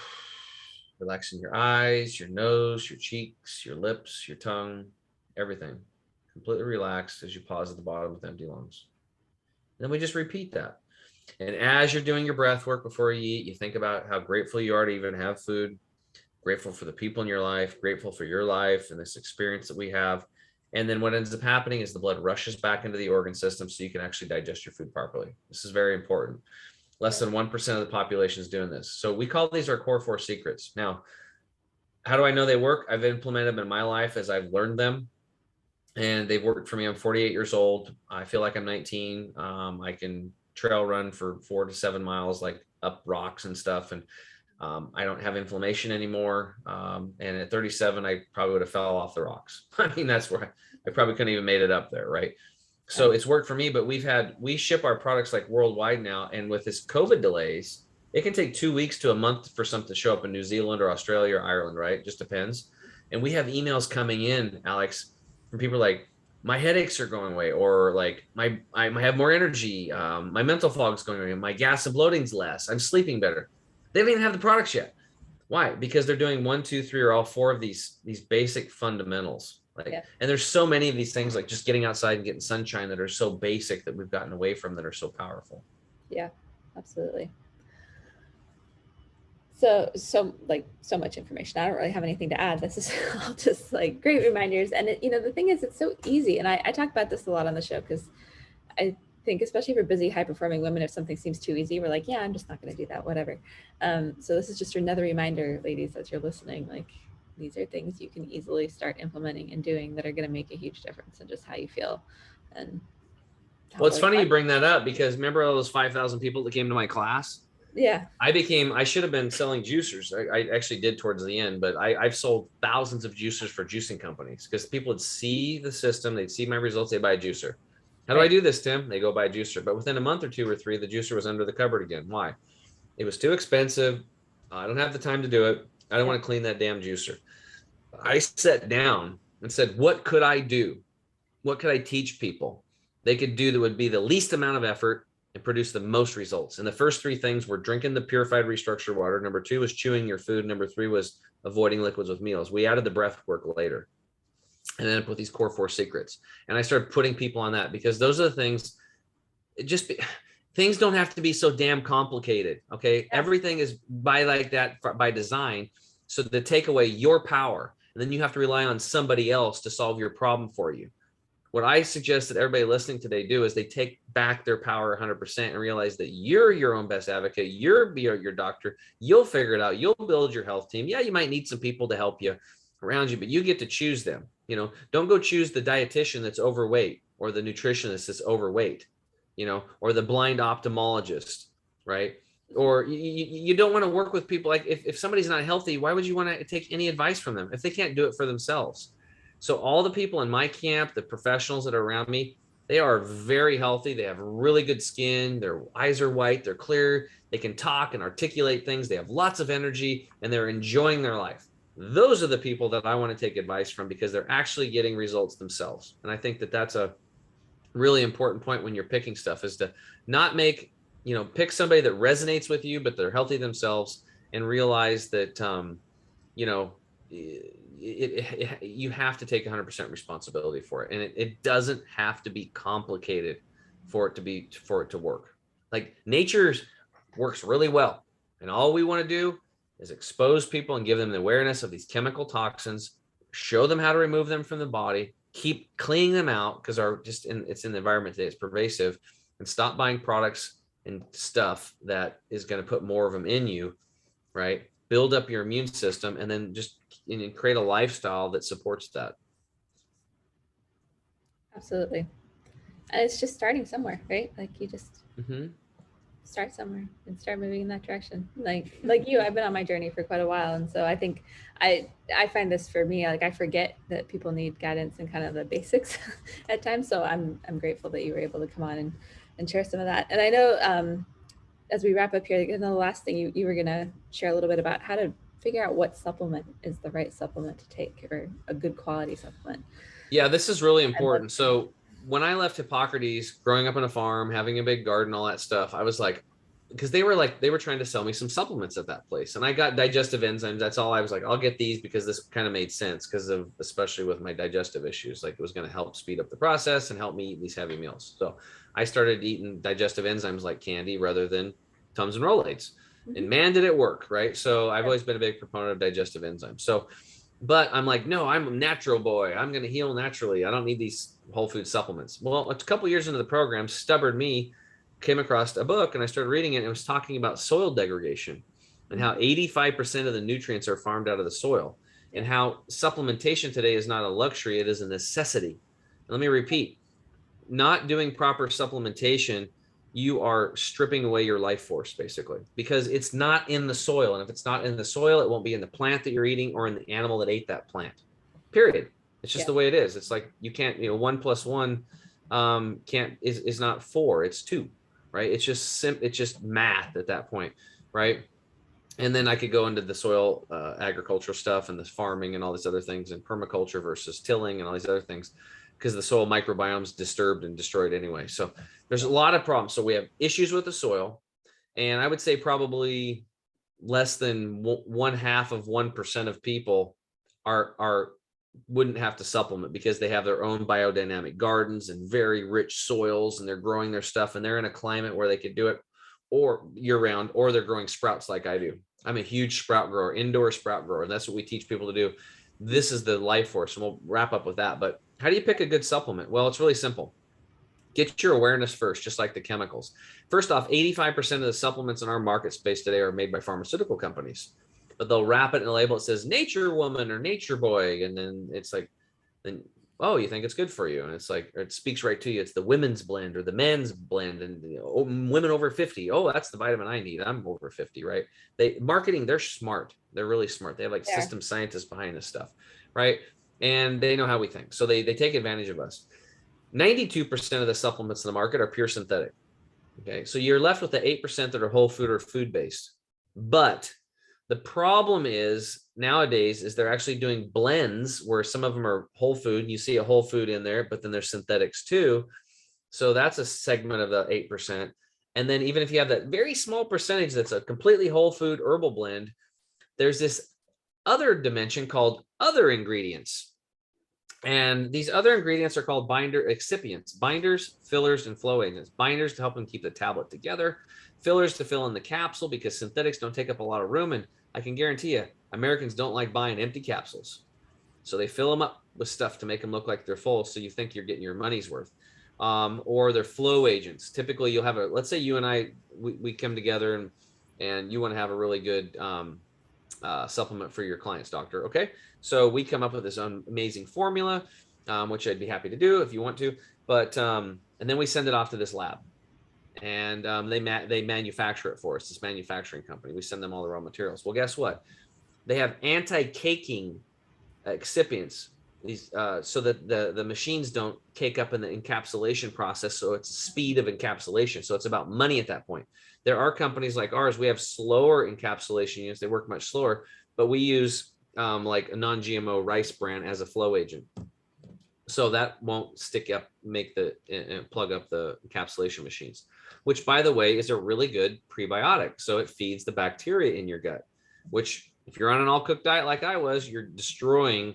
Relaxing your eyes, your nose, your cheeks, your lips, your tongue, everything. Completely relaxed as you pause at the bottom with empty lungs. And then we just repeat that. And as you're doing your breath work before you eat, you think about how grateful you are to even have food, grateful for the people in your life, grateful for your life and this experience that we have. And then what ends up happening is the blood rushes back into the organ system so you can actually digest your food properly. This is very important. Less than 1% of the population is doing this. So we call these our core 4 secrets. Now, how do I know they work? I've implemented them in my life as I've learned them, and they've worked for me. I'm 48 years old. I feel like I'm 19. I can trail run for 4 to 7 miles, like up rocks and stuff. And I don't have inflammation anymore. And at 37, I probably would have fell off the rocks. I mean, that's where I probably couldn't even made it up there, right? So it's worked for me, but we ship our products like worldwide now. And with this COVID delays, it can take 2 weeks to a month for something to show up in New Zealand or Australia or Ireland, right? It just depends. And we have emails coming in, Alex, from people like, my headaches are going away, or like I have more energy. My mental fog's going away. My gas and bloating's less. I'm sleeping better. They don't even have the products yet. Why? Because they're doing 1, 2, 3, or all 4 of these basic fundamentals. Like, and there's so many of these things, like just getting outside and getting sunshine, that are so basic that we've gotten away from, that are so powerful. Yeah, absolutely. So much information. I don't really have anything to add. This is all just like great reminders. And the thing is, it's so easy. And I talk about this a lot on the show, because I think, especially for busy, high performing women, if something seems too easy, we're like, yeah, I'm just not going to do that, whatever. So this is just another reminder, ladies, as you're listening, like, these are things you can easily start implementing and doing that are going to make a huge difference in just how you feel. And well, it's funny you bring that up, because remember all those 5,000 people that came to my class? Yeah. I should have been selling juicers. I actually did towards the end, but I've sold thousands of juicers for juicing companies, because people would see the system, they'd see my results, they buy a juicer. How do I do this, Tim? They go buy a juicer. But within a month or 2 or 3, the juicer was under the cupboard again. Why? It was too expensive. I don't have the time to do it. I don't want to clean that damn juicer. I sat down and said, what could I do? What could I teach people they could do that would be the least amount of effort and produce the most results? And the first 3 things were drinking the purified restructured water. Number 2 was chewing your food. Number 3 was avoiding liquids with meals. We added the breath work later. And then put these core 4 secrets. And I started putting people on that, because those are the things, things don't have to be so damn complicated. Okay. Everything is by design. So to take away your power, and then you have to rely on somebody else to solve your problem for you. What I suggest that everybody listening today do is they take back their power 100% and realize that you're your own best advocate. You're your doctor. You'll figure it out. You'll build your health team. Yeah, you might need some people to help you around you, but you get to choose them. Don't go choose the dietitian that's overweight, or the nutritionist that's overweight, or the blind ophthalmologist, right? Or you don't want to work with people, like, if somebody's not healthy, why would you want to take any advice from them if they can't do it for themselves? So all the people in my camp, the professionals that are around me, they are very healthy. They have really good skin. Their eyes are white. They're clear. They can talk and articulate things. They have lots of energy, and they're enjoying their life. Those are the people that I want to take advice from, because they're actually getting results themselves. And I think that that's a really important point when you're picking stuff, is to not pick somebody that resonates with you, but they're healthy themselves, and realize that, you have to take 100% responsibility for it. And it doesn't have to be complicated for it to work. Like, nature works really well. And all we want to do is expose people and give them the awareness of these chemical toxins, show them how to remove them from the body, keep cleaning them out, because it's in the environment today, it's pervasive, and stop buying products and stuff that is going to put more of them in you, right? Build up your immune system, and then just create a lifestyle that supports that. Absolutely. And it's just starting somewhere, right? Like, you just start somewhere and start moving in that direction. Like you, I've been on my journey for quite a while. And so I think I find this for me, like, I forget that people need guidance and kind of the basics at times. So I'm grateful that you were able to come on and share some of that. And I know, as we wrap up here, the last thing you were going to share a little bit about how to figure out what supplement is the right supplement to take, or a good quality supplement. Yeah, this is really important. So when I left Hippocrates, growing up on a farm, having a big garden, all that stuff, I was like, because they were trying to sell me some supplements at that place. And I got digestive enzymes. That's all I was like, I'll get these, because this kind of made sense, because of, especially with my digestive issues, like, it was going to help speed up the process and help me eat these heavy meals. So I started eating digestive enzymes like candy rather than Tums and Rolaids. And man, did it work, right? So I've always been a big proponent of digestive enzymes. So, but I'm like, no, I'm a natural boy. I'm going to heal naturally. I don't need these whole food supplements. Well, a couple years into the program, stubborn me came across a book, and I started reading it, and it was talking about soil degradation and how 85% of the nutrients are farmed out of the soil, and how supplementation today is not a luxury, it is a necessity. And let me repeat, not doing proper supplementation, you are stripping away your life force, basically, because it's not in the soil. And if it's not in the soil, it won't be in the plant that you're eating or in the animal that ate that plant, period. It's just the way it is. It's like, you can't, 1 + 1 is not 4, it's 2, right? It's just math at that point, right? And then I could go into the soil agricultural stuff and the farming and all these other things, and permaculture versus tilling and all these other things, because the soil microbiome is disturbed and destroyed anyway. So there's a lot of problems. So we have issues with the soil, and I would say probably less than 0.5% of people are wouldn't have to supplement because they have their own biodynamic gardens and very rich soils, and they're growing their stuff, and they're in a climate where they could do it or year round, or they're growing sprouts like I do. I'm a huge sprout grower, indoor sprout grower. And that's what we teach people to do. This is the life force, and we'll wrap up with that. But how do you pick a good supplement? Well, it's really simple. Get your awareness first, just like the chemicals. First off, 85% of the supplements in our market space today are made by pharmaceutical companies, but they'll wrap it in a label that says Nature Woman or Nature Boy. And then it's like, then, oh, you think it's good for you. And it's like, it speaks right to you. It's the women's blend or the men's blend, and women over 50. Oh, that's the vitamin I need. I'm over 50, right? Marketing, they're smart. They're really smart. They have like system scientists behind this stuff, right? And they know how we think. So they take advantage of us. 92% of the supplements in the market are pure synthetic. Okay. So you're left with the 8% that are whole food or food-based. But the problem is nowadays is they're actually doing blends where some of them are whole food. You see a whole food in there, but then there's synthetics too. So that's a segment of the 8%. And then even if you have that very small percentage that's a completely whole food herbal blend, there's this other dimension called other ingredients. And these other ingredients are called binder excipients, binders, fillers, and flow agents. Binders to help them keep the tablet together, fillers to fill in the capsule because synthetics don't take up a lot of room. And I can guarantee you, Americans don't like buying empty capsules. So they fill them up with stuff to make them look like they're full, so you think you're getting your money's worth. Or they're flow agents. Typically, you'll have let's say you and I, we come together and you want to have a really good supplement for your client's doctor. Okay. So we come up with this amazing formula, which I'd be happy to do if you want to, but, and then we send it off to this lab, and they manufacture it for us, this manufacturing company. We send them all the raw materials. Well, guess what? They have anti-caking excipients, these so that the machines don't cake up in the encapsulation process. So it's speed of encapsulation. So it's about money at that point. There are companies like ours, we have slower encapsulation units. They work much slower, but we use like a non-GMO rice bran as a flow agent. So that won't stick up, plug up the encapsulation machines, which by the way, is a really good prebiotic. So it feeds the bacteria in your gut, which if you're on an all cooked diet like I was, you're destroying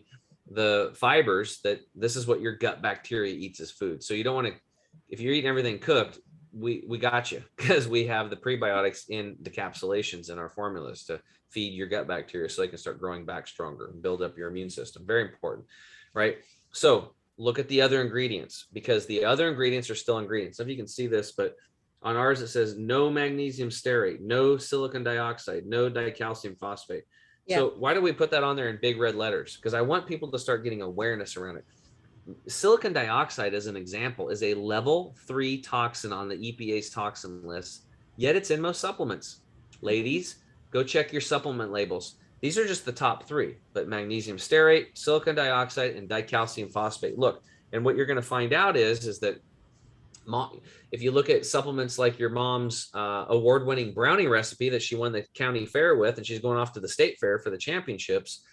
the fibers that this is what your gut bacteria eats as food. So you don't want to, if you're eating everything cooked, we got you, because we have the prebiotics in decapsulations in our formulas to feed your gut bacteria so they can start growing back stronger and build up your immune system. Very important, right? So look at the other ingredients, because the other ingredients are still ingredients. So if you can see this, but on ours it says no magnesium stearate, no silicon dioxide, no dicalcium phosphate. Yeah. So why do we put that on there in big red letters? Because I want people to start getting awareness around it. Silicon dioxide, as an example, is a level 3 toxin on the EPA's toxin list, yet it's in most supplements. Ladies, go check your supplement labels. These are just the top 3, but magnesium stearate, silicon dioxide, and dicalcium phosphate. Look, and what you're going to find out is that if you look at supplements like your mom's award-winning brownie recipe that she won the county fair with, and she's going off to the state fair for the championships,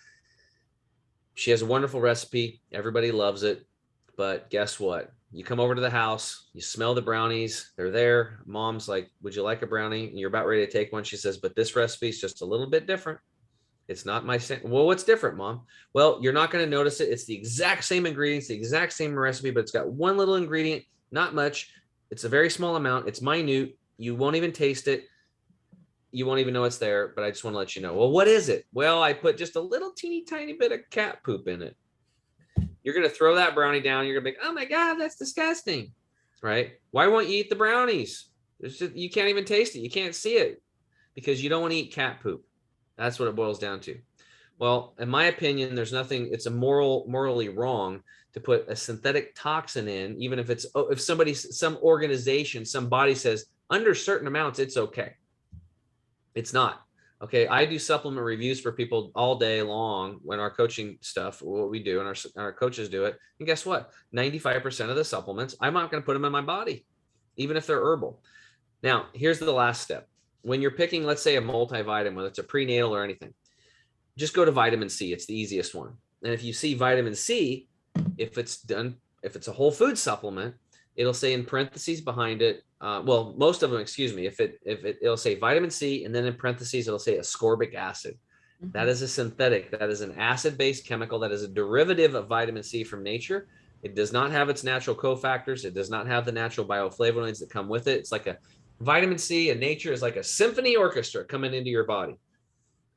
she has a wonderful recipe. Everybody loves it. But guess what? You come over to the house, you smell the brownies. They're there. Mom's like, would you like a brownie? And you're about ready to take one. She says, but this recipe is just a little bit different. It's not my same. Well, what's different, Mom? Well, you're not going to notice it. It's the exact same ingredients, the exact same recipe, but it's got one little ingredient, not much. It's a very small amount. It's minute. You won't even taste it. You won't even know it's there, but I just want to let you know. Well, what is it? Well, I put just a little teeny tiny bit of cat poop in it. You're going to throw that brownie down. You're going to be like, oh my God, that's disgusting, right? Why won't you eat the brownies? You can't even taste it. You can't see it because you don't want to eat cat poop. That's what it boils down to. Well, in my opinion, there's nothing, it's morally wrong to put a synthetic toxin in, even if some organization, some body says under certain amounts, it's okay. It's not. Okay, I do supplement reviews for people all day long when our coaching stuff, what we do, and our coaches do it. And guess what? 95% of the supplements, I'm not going to put them in my body, even if they're herbal. Now, here's the last step. When you're picking, let's say, a multivitamin, whether it's a prenatal or anything, just go to vitamin C. It's the easiest one. And if you see vitamin C, if it's a whole food supplement, it'll say in parentheses behind it. Well, most of them, excuse me, it'll say vitamin C, and then in parentheses it'll say ascorbic acid. That is a synthetic. That is an acid-based chemical. That is a derivative of vitamin C from nature. It does not have its natural cofactors. It does not have the natural bioflavonoids that come with it. It's like a vitamin C in nature is like a symphony orchestra coming into your body.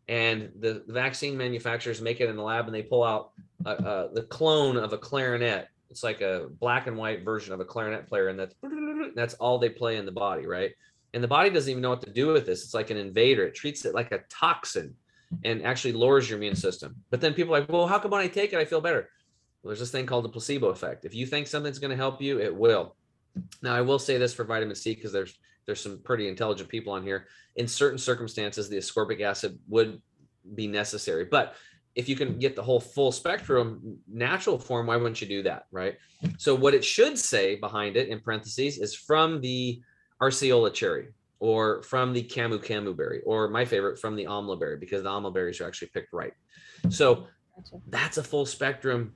And the vaccine manufacturers make it in the lab, and they pull out the clone of a clarinet. It's like a black and white version of a clarinet player, and that's all they play in the body, right? And the body doesn't even know what to do with this. It's like an invader. It treats it like a toxin and actually lowers your immune system. But then people are like, well, how come when I take it, I feel better? Well, there's this thing called the placebo effect. If you think something's going to help you, it will. Now, I will say this for vitamin C, because there's some pretty intelligent people on here. In certain circumstances, the ascorbic acid would be necessary. But if you can get the whole full spectrum natural form, why wouldn't you do that, right? So what it should say behind it in parentheses is from the Arceola cherry, or from the camu camu berry, or my favorite, from the amla berry, because the amla berries are actually picked right. So that's a full spectrum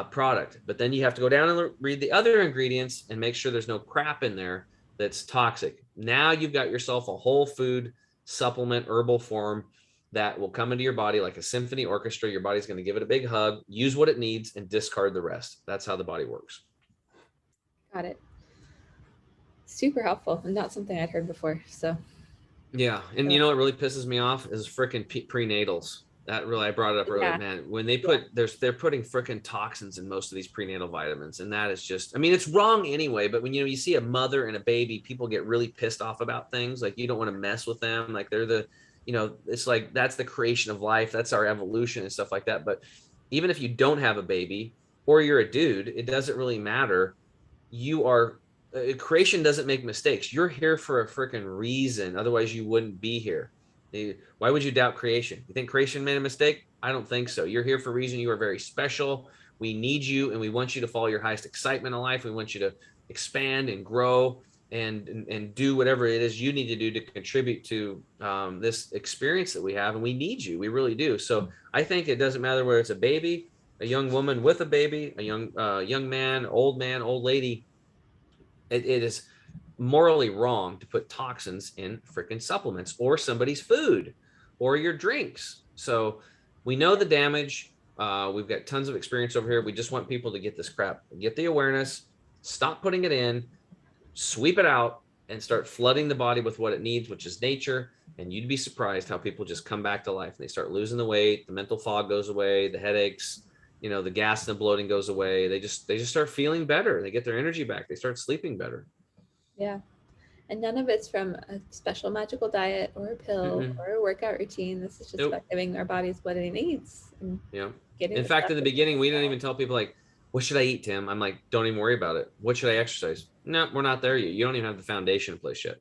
product. But then you have to go down and read the other ingredients and make sure there's no crap in there that's toxic. Now you've got yourself a whole food supplement herbal form that will come into your body like a symphony orchestra. Your body's going to give it a big hug, use what it needs, and discard the rest. That's how the body works. Got it. Super helpful, and not something I'd heard before. So yeah, and you know what really pisses me off is freaking prenatals. That really, I brought it up earlier, man. When they put they're putting freaking toxins in most of these prenatal vitamins, and that is just, I mean, it's wrong anyway. But when you see a mother and a baby, people get really pissed off about things like you don't want to mess with them, like they're the, it's like that's the creation of life, that's our evolution and stuff like that. But even if you don't have a baby or you're a dude, it doesn't really matter. You are creation doesn't make mistakes. You're here for a freaking reason, otherwise you wouldn't be here. Why would you doubt creation? You think creation made a mistake? I don't think so. You're here for a reason. You are very special. We need you, and we want you to follow your highest excitement in life. We want you to expand and grow and do whatever it is you need to do to contribute to this experience that we have. And we need you. We really do. So I think it doesn't matter whether it's a baby, a young woman with a baby, a young man, old lady. It is morally wrong to put toxins in freaking supplements or somebody's food or your drinks. So we know the damage. We've got tons of experience over here. We just want people to get this crap, get the awareness, stop putting it in, sweep it out, and start flooding the body with what it needs, which is nature. And you'd be surprised how people just come back to life. They start losing the weight, the mental fog goes away, the headaches, the gas and the bloating goes away. They just start feeling better. They get their energy back. They start sleeping better. Yeah. And none of it's from a special magical diet or a pill or a workout routine. This is just about giving our bodies what it needs. And in fact, in the beginning, we didn't even tell people, like, what should I eat, Tim? I'm like, don't even worry about it. What should I exercise? No, we're not there yet. You don't even have the foundation in place yet.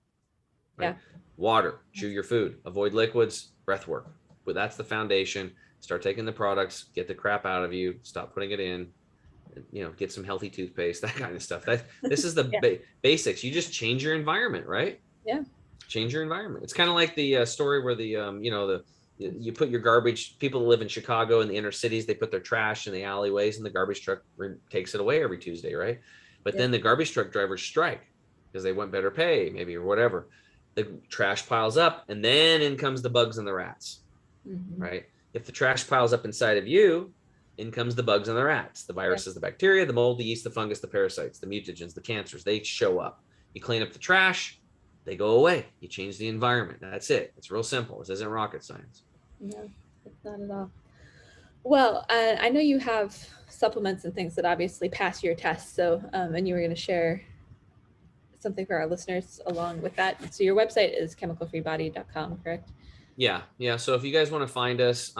Right? Yeah. Water, chew your food, avoid liquids, breath work. But that's the foundation. Start taking the products, get the crap out of you, stop putting it in, get some healthy toothpaste, that kind of stuff. This is the basics. You just change your environment, right? Yeah. Change your environment. It's kind of like the story where you put your garbage, people that live in Chicago in the inner cities, they put their trash in the alleyways and the garbage truck takes it away every Tuesday, right? But then the garbage truck drivers strike because they want better pay, maybe, or whatever. The trash piles up, and then in comes the bugs and the rats, right? If the trash piles up inside of you, in comes the bugs and the rats, the viruses, the bacteria, the mold, the yeast, the fungus, the parasites, the mutagens, the cancers. They show up. You clean up the trash, they go away. You change the environment. That's it. It's real simple. This isn't rocket science. No, it's not at all. Well, I know you have supplements and things that obviously pass your tests. So, and you were going to share something for our listeners along with that. So your website is chemicalfreebody.com, correct? Yeah. So if you guys want to find us,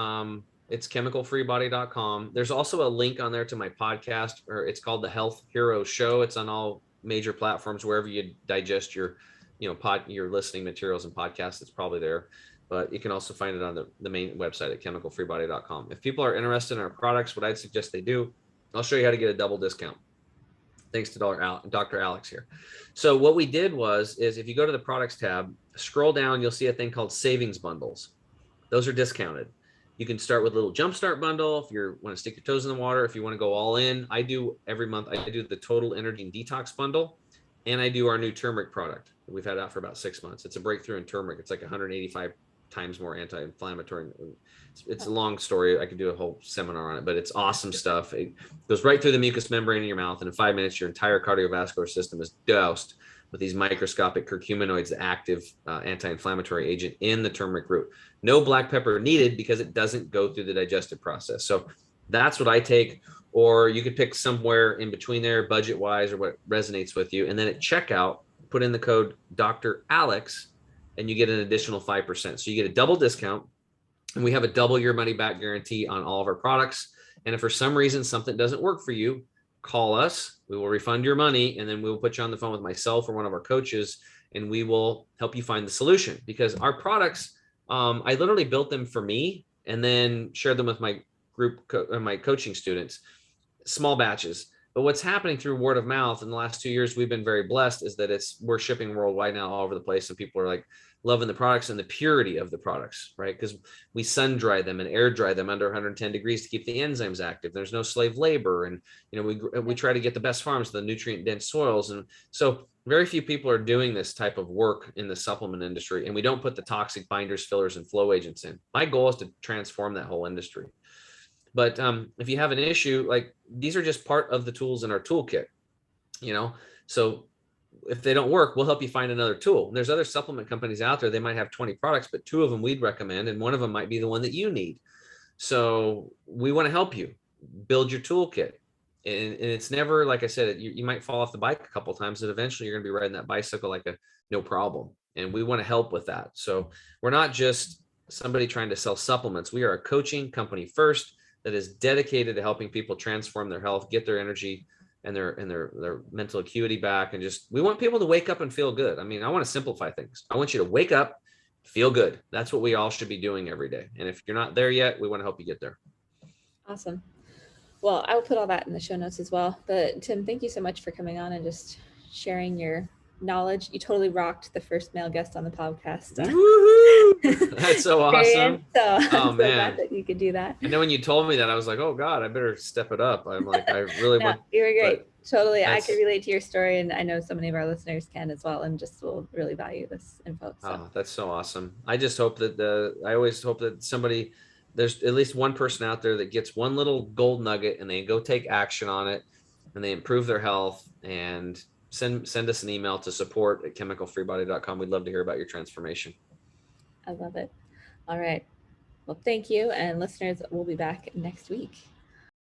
it's chemicalfreebody.com. There's also a link on there to my podcast, or it's called the Health Hero Show. It's on all major platforms, wherever you digest your, your listening materials and podcasts. It's probably there. but you can also find it on the main website at chemicalfreebody.com. If people are interested in our products, what I'd suggest they do, I'll show you how to get a double discount. Thanks to Dr. Alex here. So what we did is if you go to the products tab, scroll down, you'll see a thing called savings bundles. Those are discounted. You can start with a little jumpstart bundle if you want to stick your toes in the water. If you want to go all in, I do every month. I do the total energy and detox bundle, and I do our new turmeric product. We've had out for about 6 months. It's a breakthrough in turmeric. It's like 185 times more anti-inflammatory. It's a long story. I could do a whole seminar on it, but it's awesome stuff. It goes right through the mucous membrane in your mouth, and in 5 minutes, your entire cardiovascular system is doused with these microscopic curcuminoids, the active anti-inflammatory agent in the turmeric root. No black pepper needed because it doesn't go through the digestive process. So that's what I take. Or you could pick somewhere in between there, budget-wise, or what resonates with you. And then at checkout, put in the code Dr. Alex, and you get an additional 5%. So you get a double discount, and we have a double your money back guarantee on all of our products. And if for some reason something doesn't work for you, call us. We will refund your money, and then we will put you on the phone with myself or one of our coaches, and we will help you find the solution. Because our products, I literally built them for me and then shared them with my group, my coaching students, small batches. But what's happening through word of mouth in the last 2 years, we've been very blessed, is that we're shipping worldwide now all over the place, and people are like loving the products and the purity of the products, right? Because we sun dry them and air dry them under 110 degrees to keep the enzymes active. There's no slave labor, and we try to get the best farms, the nutrient dense soils, and so very few people are doing this type of work in the supplement industry, and we don't put the toxic binders, fillers, and flow agents in. My goal is to transform that whole industry. But if you have an issue, like, these are just part of the tools in our toolkit, so if they don't work, we'll help you find another tool. And there's other supplement companies out there. They might have 20 products, but 2 of them we'd recommend, and one of them might be the one that you need. So we want to help you build your toolkit. And it's never, like I said, you might fall off the bike a couple of times, and eventually you're going to be riding that bicycle like no problem. And we want to help with that. So we're not just somebody trying to sell supplements. We are a coaching company first that is dedicated to helping people transform their health, get their energy and their mental acuity back. And we want people to wake up and feel good. I mean, I want to simplify things. I want you to wake up, feel good. That's what we all should be doing every day. And if you're not there yet, we want to help you get there. Awesome. Well, I will put all that in the show notes as well. But Tim, thank you so much for coming on and just sharing your knowledge. You totally rocked the first male guest on the podcast. That's so awesome. So oh I'm man, so glad that you could do that. And then when you told me that, I was like, oh God, I better step it up. I'm like, I really want. You were great. Totally. I could relate to your story, and I know so many of our listeners can as well, and just will really value this info. So. Oh, that's so awesome. I just hope that I always hope that there's at least one person out there that gets one little gold nugget, and they go take action on it, and they improve their health, and send us an email to support@chemicalfreebody.com. We'd love to hear about your transformation. I love it. All right. Well, thank you. And listeners, we'll be back next week.